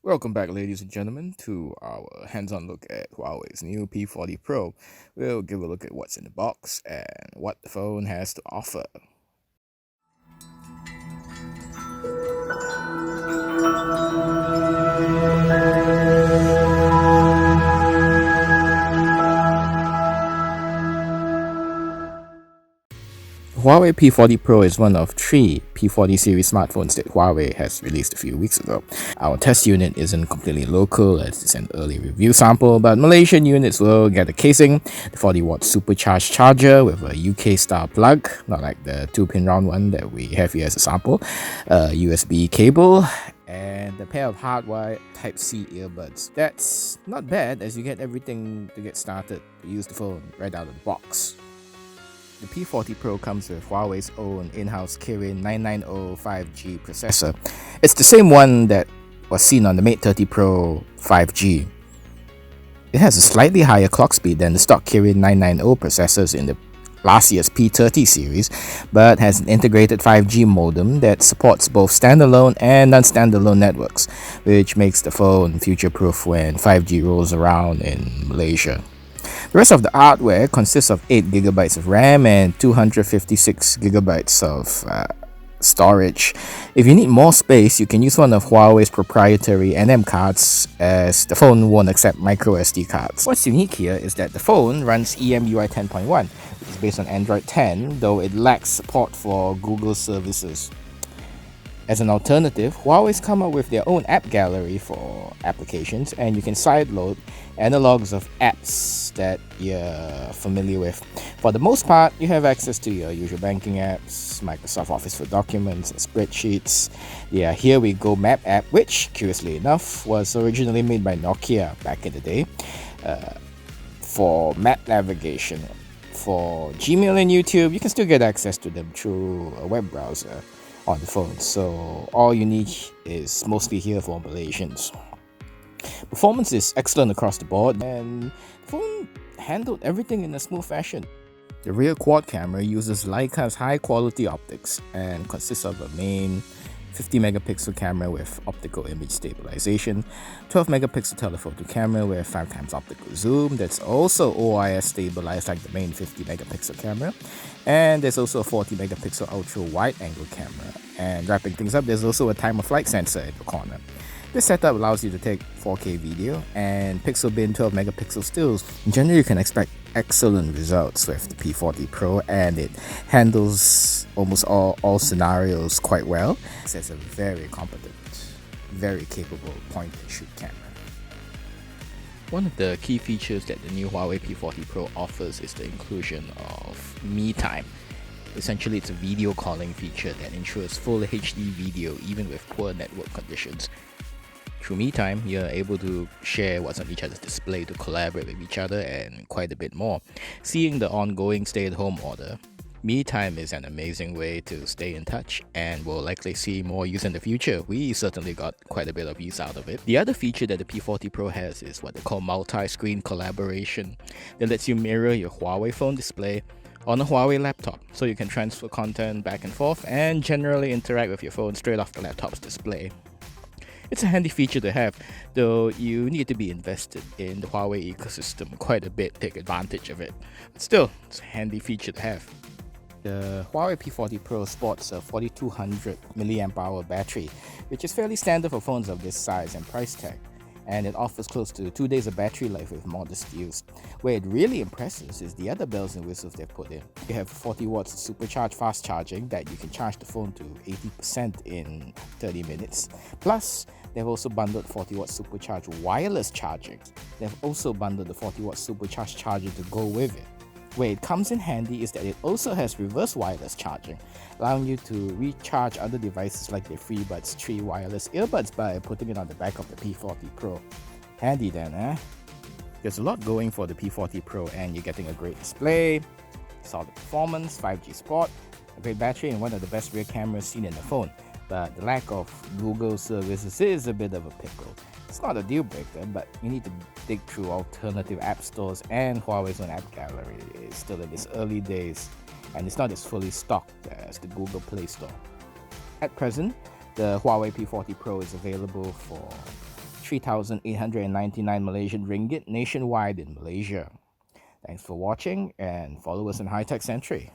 Welcome back, ladies and gentlemen, to our hands-on look at Huawei's new P40 Pro. We'll give a look at what's in the box and what the phone has to offer. Huawei P40 Pro is one of three P40 series smartphones that Huawei has released a few weeks ago. Our test unit isn't completely local as it's an early review sample, but Malaysian units will get a casing, the 40-watt supercharged charger with a UK-style plug, not like the 2-pin round one that we have here as a sample, a USB cable, and a pair of hardwired Type-C earbuds. That's not bad as you get everything to get started to use the phone right out of the box. The P40 Pro comes with Huawei's own in-house Kirin 990 5G processor. It's the same one that was seen on the Mate 30 Pro 5G. It has a slightly higher clock speed than the stock Kirin 990 processors in the last year's P30 series, but has an integrated 5G modem that supports both standalone and non-standalone networks, which makes the phone future-proof when 5G rolls around in Malaysia. The rest of the hardware consists of 8GB of RAM and 256GB of storage. If you need more space, you can use one of Huawei's proprietary NM cards, as the phone won't accept micro SD cards. What's unique here is that the phone runs EMUI 10.1, which is based on Android 10, though it lacks support for Google services. As an alternative, Huawei's come up with their own app gallery for applications, and you can sideload analogs of apps that you're familiar with. For the most part, you have access to your usual banking apps, Microsoft Office for documents and spreadsheets. The Here We Go Map app, which, curiously enough, was originally made by Nokia back in the day for map navigation. For Gmail and YouTube, you can still get access to them through a web browser on the phone, so all you need is mostly here for Malaysians. Performance is excellent across the board, and the phone handled everything in a smooth fashion. The rear quad camera uses Leica's high-quality optics and consists of a main 50-megapixel camera with optical image stabilization, 12-megapixel telephoto camera with 5x optical zoom that's also OIS stabilized like the main 50-megapixel camera, and there's also a 40-megapixel ultra-wide-angle camera. And wrapping things up, there's also a time-of-flight sensor in the corner. This setup allows you to take 4K video and pixel bin 12-megapixel stills. In general, you can expect excellent results with the P40 Pro, and it handles almost all scenarios quite well. It's a very competent, very capable point-and-shoot camera. One of the key features that the new Huawei P40 Pro offers is the inclusion of Me Time. Essentially, it's a video calling feature that ensures full HD video even with poor network conditions. Through Me Time, you're able to share what's on each other's display to collaborate with each other and quite a bit more. Seeing the ongoing stay-at-home order, Me Time is an amazing way to stay in touch, and we'll likely see more use in the future. We certainly got quite a bit of use out of it. The other feature that the P40 Pro has is what they call multi-screen collaboration that lets you mirror your Huawei phone display on a Huawei laptop, so you can transfer content back and forth and generally interact with your phone straight off the laptop's display. It's a handy feature to have, though you need to be invested in the Huawei ecosystem quite a bit to take advantage of it. But still, it's a handy feature to have. The Huawei P40 Pro sports a 4200 mAh battery, which is fairly standard for phones of this size and price tag, and it offers close to 2 days of battery life with modest use. Where it really impresses is the other bells and whistles they've put in. You have 40 watts supercharged fast charging that you can charge the phone to 80% in 30 minutes. Plus, they've also bundled 40 watt supercharged wireless charging. They've also bundled the 40 watt supercharged charger to go with it. Where it comes in handy is that it also has reverse wireless charging, allowing you to recharge other devices like the FreeBuds 3 wireless earbuds by putting it on the back of the P40 Pro. Handy then, eh? There's a lot going for the P40 Pro, and you're getting a great display, solid performance, 5G support, a great battery, and one of the best rear cameras seen in the phone. But the lack of Google services is a bit of a pickle. It's not a deal breaker, but you need to dig through alternative app stores, and Huawei's own app gallery is still in its early days, and it's not as fully stocked as the Google Play Store. At present, the Huawei P40 Pro is available for 3,899 Malaysian ringgit nationwide in Malaysia. Thanks for watching and follow us on High Tech Century.